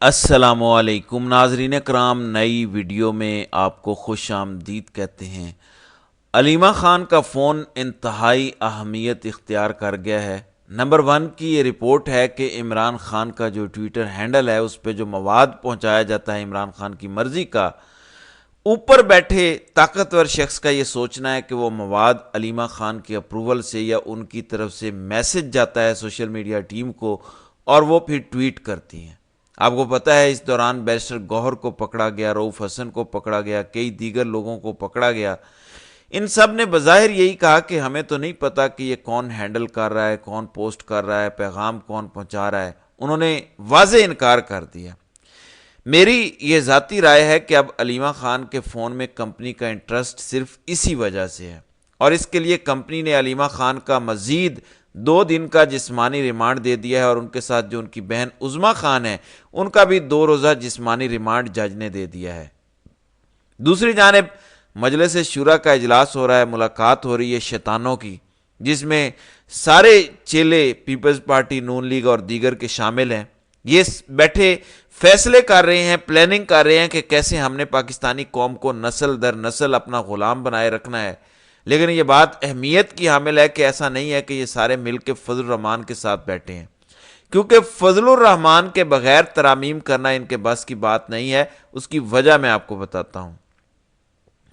السلام علیکم ناظرین کرام، نئی ویڈیو میں آپ کو خوش آمدید کہتے ہیں۔ علیمہ خان کا فون انتہائی اہمیت اختیار کر گیا ہے۔ نمبر 1 کی یہ رپورٹ ہے کہ عمران خان کا جو ٹویٹر ہینڈل ہے اس پہ جو مواد پہنچایا جاتا ہے عمران خان کی مرضی کا، اوپر بیٹھے طاقتور شخص کا یہ سوچنا ہے کہ وہ مواد علیمہ خان کے اپروول سے یا ان کی طرف سے میسج جاتا ہے سوشل میڈیا ٹیم کو اور وہ پھر ٹویٹ کرتی ہیں۔ آپ کو پتہ ہے اس دوران بیرسٹر گوہر کو پکڑا گیا، رؤف حسن کو پکڑا گیا، کئی دیگر لوگوں کو پکڑا گیا۔ ان سب نے بظاہر یہی کہا کہ ہمیں تو نہیں پتہ کہ یہ کون ہینڈل کر رہا ہے، کون پوسٹ کر رہا ہے، پیغام کون پہنچا رہا ہے۔ انہوں نے واضح انکار کر دیا۔ میری یہ ذاتی رائے ہے کہ اب علیمہ خان کے فون میں کمپنی کا انٹرسٹ صرف اسی وجہ سے ہے، اور اس کے لیے کمپنی نے علیمہ خان کا مزید 2 دن کا جسمانی ریمانڈ دے دیا ہے، اور ان کے ساتھ جو ان کی بہن عظمیٰ خان ہے ان کا بھی 2 روزہ جسمانی ریمانڈ جج نے دے دیا ہے۔ دوسری جانب مجلس شورا کا اجلاس ہو رہا ہے، ملاقات ہو رہی ہے شیطانوں کی، جس میں سارے چیلے پیپلز پارٹی، نون لیگ اور دیگر کے شامل ہیں۔ یہ بیٹھے فیصلے کر رہے ہیں، پلاننگ کر رہے ہیں کہ کیسے ہم نے پاکستانی قوم کو نسل در نسل اپنا غلام بنائے رکھنا ہے۔ لیکن یہ بات اہمیت کی حامل ہے کہ ایسا نہیں ہے کہ یہ سارے مل کے فضل الرحمان کے ساتھ بیٹھے ہیں، کیونکہ فضل الرحمان کے بغیر ترامیم کرنا ان کے بس کی بات نہیں ہے۔ اس کی وجہ میں آپ کو بتاتا ہوں۔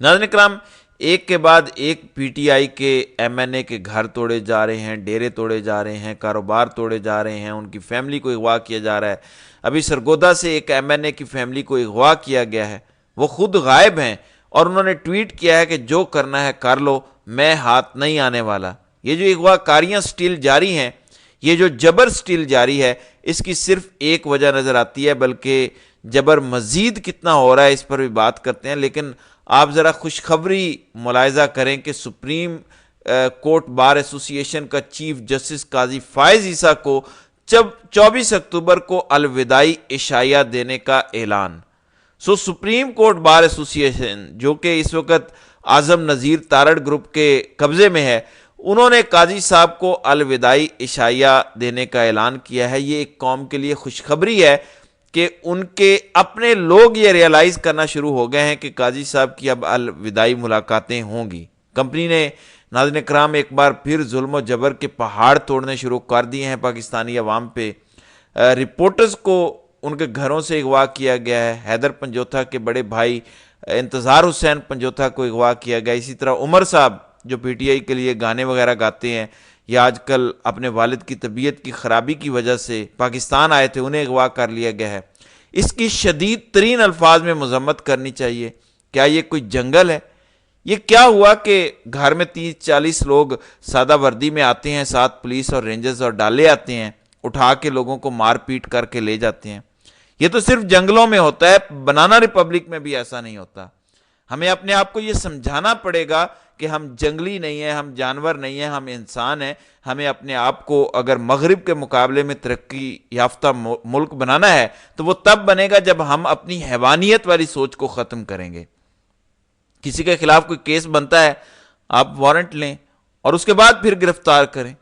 ناظرین کرام، ایک کے بعد ایک پی ٹی آئی کے ایم این اے کے گھر توڑے جا رہے ہیں، ڈیرے توڑے جا رہے ہیں، کاروبار توڑے جا رہے ہیں، ان کی فیملی کو اغوا کیا جا رہا ہے۔ ابھی سرگودا سے ایک ایم این اے کی فیملی کو اغوا کیا گیا ہے، وہ خود غائب ہیں اور انہوں نے ٹویٹ کیا ہے کہ جو کرنا ہے کر لو، میں ہاتھ نہیں آنے والا۔ یہ جو اغوا کاریاں سٹل جاری ہیں، یہ جو جبر سٹل جاری ہے، اس کی صرف ایک وجہ نظر آتی ہے، بلکہ جبر مزید کتنا ہو رہا ہے اس پر بھی بات کرتے ہیں۔ لیکن آپ ذرا خوشخبری ملاحظہ کریں کہ سپریم کورٹ بار ایسوسی ایشن کا چیف جسٹس قاضی فائز عیسیٰ کو 24 اکتوبر کو الوداعی عشائیہ دینے کا اعلان۔ سپریم کورٹ بار ایسوسی ایشن جو کہ اس وقت اعظم نذیر تارڑ گروپ کے قبضے میں ہے، انہوں نے قاضی صاحب کو الوداعی عشائیہ دینے کا اعلان کیا ہے۔ یہ ایک قوم کے لیے خوشخبری ہے کہ ان کے اپنے لوگ یہ ریئلائز کرنا شروع ہو گئے ہیں کہ قاضی صاحب کی اب الوداعی ملاقاتیں ہوں گی۔ کمپنی نے ناظرین کرام ایک بار پھر ظلم و جبر کے پہاڑ توڑنے شروع کر دیے ہیں پاکستانی عوام پہ۔ رپورٹرز کو ان کے گھروں سے اغوا کیا گیا ہے، حیدر پنجوتھا کے بڑے بھائی انتظار حسین پنجوتھا کو اغوا کیا گیا۔ اسی طرح عمر صاحب جو پی ٹی آئی کے لیے گانے وغیرہ گاتے ہیں یا آج کل اپنے والد کی طبیعت کی خرابی کی وجہ سے پاکستان آئے تھے، انہیں اغوا کر لیا گیا ہے۔ اس کی شدید ترین الفاظ میں مذمت کرنی چاہیے۔ کیا یہ کوئی جنگل ہے؟ یہ کیا ہوا کہ گھر میں 30-40 لوگ سادہ وردی میں آتے ہیں، ساتھ پولیس اور رینجرز اور ڈالے آتے ہیں، اٹھا کے لوگوں کو مار پیٹ کر کے لے جاتے ہیں؟ یہ تو صرف جنگلوں میں ہوتا ہے، بنانا ریپبلک میں بھی ایسا نہیں ہوتا۔ ہمیں اپنے آپ کو یہ سمجھانا پڑے گا کہ ہم جنگلی نہیں ہیں، ہم جانور نہیں ہیں، ہم انسان ہیں۔ ہمیں اپنے آپ کو اگر مغرب کے مقابلے میں ترقی یافتہ ملک بنانا ہے تو وہ تب بنے گا جب ہم اپنی حیوانیت والی سوچ کو ختم کریں گے۔ کسی کے خلاف کوئی کیس بنتا ہے، آپ وارنٹ لیں اور اس کے بعد پھر گرفتار کریں۔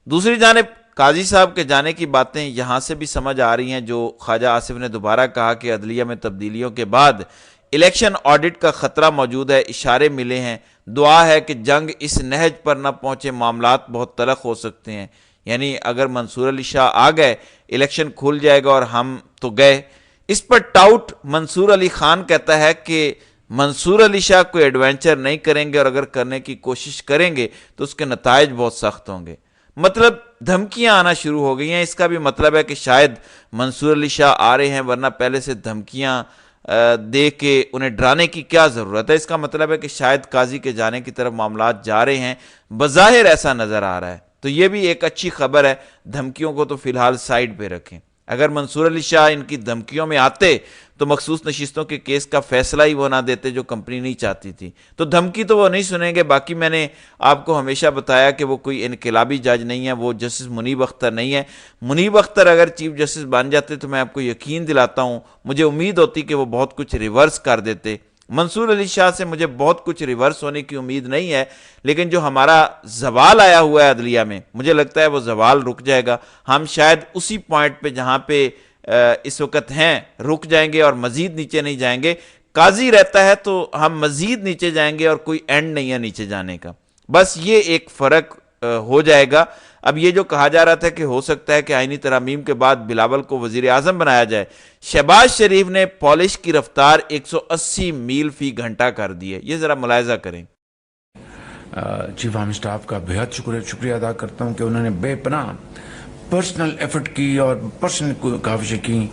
دوسری جانب قاضی صاحب کے جانے کی باتیں یہاں سے بھی سمجھ آ رہی ہیں، جو خواجہ آصف نے دوبارہ کہا کہ عدلیہ میں تبدیلیوں کے بعد الیکشن آڈٹ کا خطرہ موجود ہے، اشارے ملے ہیں، دعا ہے کہ جنگ اس نہج پر نہ پہنچے، معاملات بہت تلخ ہو سکتے ہیں۔ یعنی اگر منصور علی شاہ آ گئے، الیکشن کھل جائے گا اور ہم تو گئے۔ اس پر ٹاؤٹ منصور علی خان کہتا ہے کہ منصور علی شاہ کوئی ایڈوینچر نہیں کریں گے، اور اگر کرنے کی کوشش کریں گے تو اس کے نتائج بہت سخت ہوں گے۔ مطلب دھمکیاں آنا شروع ہو گئی ہیں۔ اس کا بھی مطلب ہے کہ شاید منصور علی شاہ آ رہے ہیں، ورنہ پہلے سے دھمکیاں دے کے انہیں ڈرانے کی کیا ضرورت ہے؟ اس کا مطلب ہے کہ شاید قاضی کے جانے کی طرف معاملات جا رہے ہیں، بظاہر ایسا نظر آ رہا ہے۔ تو یہ بھی ایک اچھی خبر ہے۔ دھمکیوں کو تو فی الحال سائڈ پہ رکھیں۔ اگر منصور علی شاہ ان کی دھمکیوں میں آتے تو مخصوص نشستوں کے کیس کا فیصلہ ہی وہ نہ دیتے جو کمپنی نہیں چاہتی تھی۔ تو دھمکی تو وہ نہیں سنیں گے۔ باقی میں نے آپ کو ہمیشہ بتایا کہ وہ کوئی انقلابی جج نہیں ہے، وہ جسٹس منیب اختر نہیں ہے۔ منیب اختر اگر چیف جسٹس بن جاتے تو میں آپ کو یقین دلاتا ہوں، مجھے امید ہوتی کہ وہ بہت کچھ ریورس کر دیتے۔ منصور علی شاہ سے مجھے بہت کچھ ریورس ہونے کی امید نہیں ہے، لیکن جو ہمارا زوال آیا ہوا ہے عدلیہ میں، مجھے لگتا ہے وہ زوال رک جائے گا۔ ہم شاید اسی پوائنٹ پہ جہاں پہ اس وقت ہیں رک جائیں گے اور مزید نیچے نہیں جائیں گے. قاضی رہتا ہے تو ہم مزید نیچے جائیں گے اور کوئی اینڈ نہیں ہے نیچے جانے کا. بس یہ ایک فرق ہو جائے گا. اب یہ جو کہا جا رہا تھا کہ ہو سکتا ہے کہ آئینی ترامیم کے بعد بلاول کو وزیر اعظم بنایا جائے, شہباز شریف نے پالش کی رفتار 180 میل فی گھنٹہ کر دی ہے. یہ ذرا ملاحظہ کریں. چیف آرمی سٹاف کا بہت شکریہ ادا کرتا ہوں کہ انہوں نے بے پناہ پرسنل ایفرٹ کی اور پرسنل کاوشیں کی,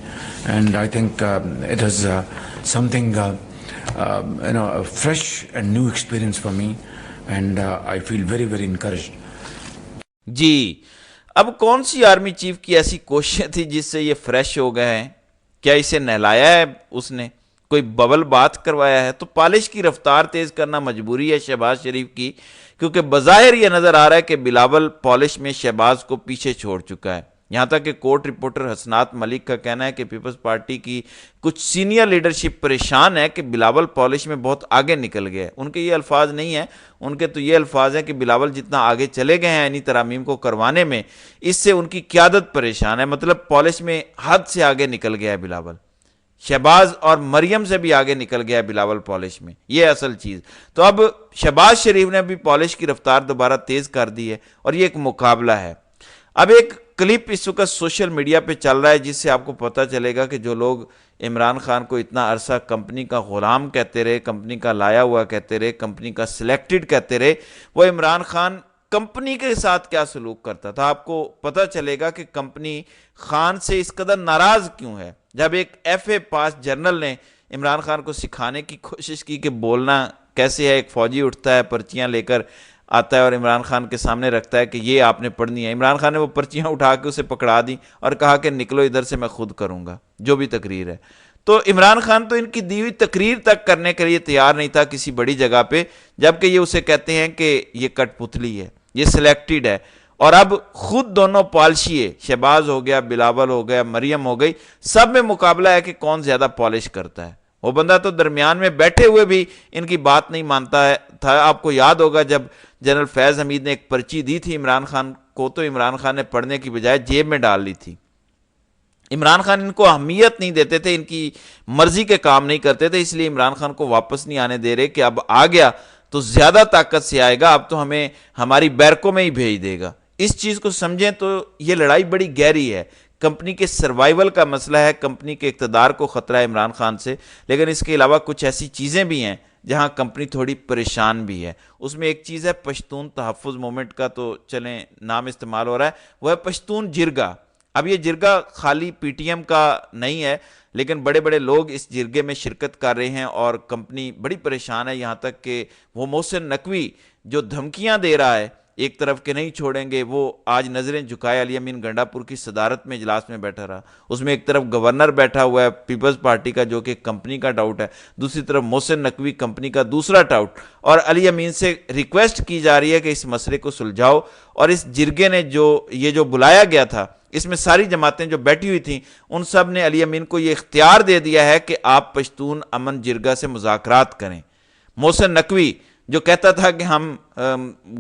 and I think it has something fresh and new experience for me, and I feel very very encouraged. جی, اب کون سی آرمی چیف کی ایسی کوششیں تھی جس سے یہ فریش ہو گئے ہیں؟ کیا اسے نہلایا ہے اس نے, کوئی ببل بات کروایا ہے؟ تو پالش کی رفتار تیز کرنا مجبوری ہے شہباز شریف کی, کیونکہ بظاہر یہ نظر آ رہا ہے کہ بلاول پالش میں شہباز کو پیچھے چھوڑ چکا ہے. یہاں تک کہ کورٹ رپورٹر حسنات ملک کا کہنا ہے کہ پیپلز پارٹی کی کچھ سینئر لیڈرشپ پریشان ہے کہ بلاول پالش میں بہت آگے نکل گیا ہے. ان کے یہ الفاظ نہیں ہیں, ان کے تو یہ الفاظ ہیں کہ بلاول جتنا آگے چلے گئے ہیں آئینی ترامیم کو کروانے میں, اس سے ان کی قیادت پریشان ہے. مطلب پالش میں حد سے آگے نکل گیا ہے بلاول, شہباز اور مریم سے بھی آگے نکل گیا ہے بلاول پالش میں. یہ اصل چیز. تو اب شہباز شریف نے بھی پالش کی رفتار دوبارہ تیز کر دی ہے اور یہ ایک مقابلہ ہے. اب ایک کلپ اس وقت سوشل میڈیا پہ چل رہا ہے جس سے آپ کو پتہ چلے گا کہ جو لوگ عمران خان کو اتنا عرصہ کمپنی کا غلام کہتے رہے, کمپنی کا لایا ہوا کہتے رہے, کمپنی کا سلیکٹڈ کہتے رہے, وہ عمران خان کمپنی کے ساتھ کیا سلوک کرتا تھا. آپ کو پتہ چلے گا کہ کمپنی خان سے اس قدر ناراض کیوں ہے. جب ایک ایف اے پاس جرنل نے عمران خان کو سکھانے کی کوشش کی کہ بولنا کیسے ہے, ایک فوجی اٹھتا ہے پرچیاں لے کر آتا ہے اور عمران خان کے سامنے رکھتا ہے کہ یہ آپ نے پڑھنی ہے, عمران خان نے وہ پرچیاں اٹھا کے اسے پکڑا دی اور کہا کہ نکلو ادھر سے, میں خود کروں گا جو بھی تقریر ہے. تو عمران خان تو ان کی دی ہوئی تقریر تک کرنے کے لیے تیار نہیں تھا کسی بڑی جگہ پہ, جبکہ یہ اسے کہتے ہیں کہ یہ کٹ پتلی ہے, یہ سلیکٹڈ ہے. اور اب خود دونوں پالشیے, شہباز ہو گیا, بلاول ہو گیا, مریم ہو گئی, سب میں مقابلہ ہے کہ کون زیادہ پالش کرتا ہے. وہ بندہ تو درمیان میں بیٹھے ہوئے بھی ان کی بات نہیں مانتا تھا. آپ کو یاد ہوگا جب جنرل فیض حمید نے ایک پرچی دی تھی عمران خان کو, تو عمران خان نے پڑھنے کی بجائے جیب میں ڈال لی تھی. عمران خان ان کو اہمیت نہیں دیتے تھے, ان کی مرضی کے کام نہیں کرتے تھے, اس لیے عمران خان کو واپس نہیں آنے دے رہے کہ اب آ گیا تو زیادہ طاقت سے آئے گا, اب تو ہمیں ہماری بیرکوں میں ہی بھیج دے گا. اس چیز کو سمجھیں تو یہ لڑائی بڑی گہری ہے. کمپنی کے سروائیول کا مسئلہ ہے, کمپنی کے اقتدار کو خطرہ ہے عمران خان سے, لیکن اس کے علاوہ کچھ ایسی چیزیں بھی ہیں جہاں کمپنی تھوڑی پریشان بھی ہے. اس میں ایک چیز ہے پشتون تحفظ مومنٹ کا, تو چلیں نام استعمال ہو رہا ہے, وہ ہے پشتون جرگہ. اب یہ جرگہ خالی پی ٹی ایم کا نہیں ہے, لیکن بڑے بڑے لوگ اس جرگے میں شرکت کر رہے ہیں اور کمپنی بڑی پریشان ہے. یہاں تک کہ وہ محسن نقوی جو دھمکیاں دے رہا ہے ایک طرف کے نہیں چھوڑیں گے, وہ آج نظریں جھکائے علی امین گنڈا پور کی صدارت میں اجلاس میں بیٹھا رہا. اس میں ایک طرف گورنر بیٹھا ہوا ہے پیپلز پارٹی کا جو کہ کمپنی کا ڈاؤٹ ہے, دوسری طرف محسن نقوی کمپنی کا دوسرا ڈاؤٹ, اور علی امین سے ریکویسٹ کی جا رہی ہے کہ اس مسئلے کو سلجھاؤ. اور اس جرگے نے جو بلایا گیا تھا, اس میں ساری جماعتیں جو بیٹھی ہوئی تھیں ان سب نے علی امین کو یہ اختیار دے دیا ہے کہ آپ پشتون امن جرگہ سے مذاکرات کریں. محسن نقوی جو کہتا تھا کہ ہم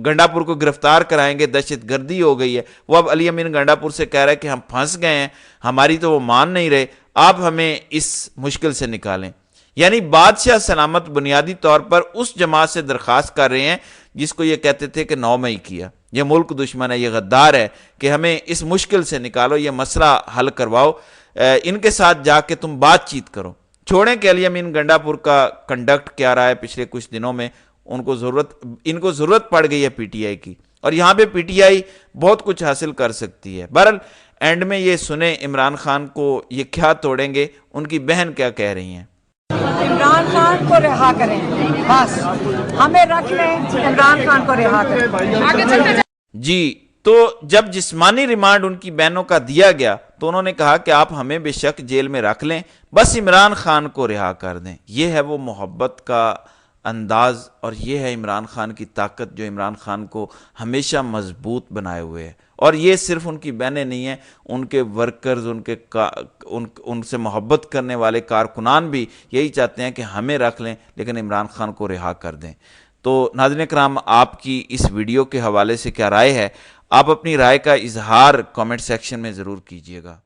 گنڈا پور کو گرفتار کرائیں گے, دہشت گردی ہو گئی ہے, وہ اب علی امین گنڈا پور سے کہہ رہا ہے کہ ہم پھنس گئے ہیں, ہماری تو وہ مان نہیں رہے, آپ ہمیں اس مشکل سے نکالیں. یعنی بادشاہ سلامت بنیادی طور پر اس جماعت سے درخواست کر رہے ہیں جس کو یہ کہتے تھے کہ 9 مئی کیا, یہ ملک دشمن ہے, یہ غدار ہے, کہ ہمیں اس مشکل سے نکالو, یہ مسئلہ حل کرواؤ, ان کے ساتھ جا کے تم بات چیت کرو. چھوڑیں کہ علی امین گنڈا پور کا کنڈکٹ کیا رہا ہے پچھلے کچھ دنوں میں, ان کو ضرورت پڑ گئی ہے پی ٹی آئی کی, اور یہاں پہ پی ٹی آئی بہت کچھ حاصل کر سکتی ہے. بہرحال اینڈ میں یہ سنیں عمران خان کو یہ کیا توڑیں گے, ان کی بہن کیا کہہ رہی ہیں. عمران خان کو رہا کریں, بس ہمیں رکھ لیں, عمران خان کو رہا کریں. جی, تو جب جسمانی ریمانڈ ان کی بہنوں کا دیا گیا تو انہوں نے کہا کہ آپ ہمیں بے شک جیل میں رکھ لیں, بس عمران خان کو رہا کر دیں. یہ ہے وہ محبت کا انداز, اور یہ ہے عمران خان کی طاقت جو عمران خان کو ہمیشہ مضبوط بنائے ہوئے ہے. اور یہ صرف ان کی بہنیں نہیں ہیں, ان کے ورکرز, ان سے محبت کرنے والے کارکنان بھی یہی چاہتے ہیں کہ ہمیں رکھ لیں لیکن عمران خان کو رہا کر دیں. تو ناظرین کرام, آپ کی اس ویڈیو کے حوالے سے کیا رائے ہے؟ آپ اپنی رائے کا اظہار کامنٹ سیکشن میں ضرور کیجیے گا.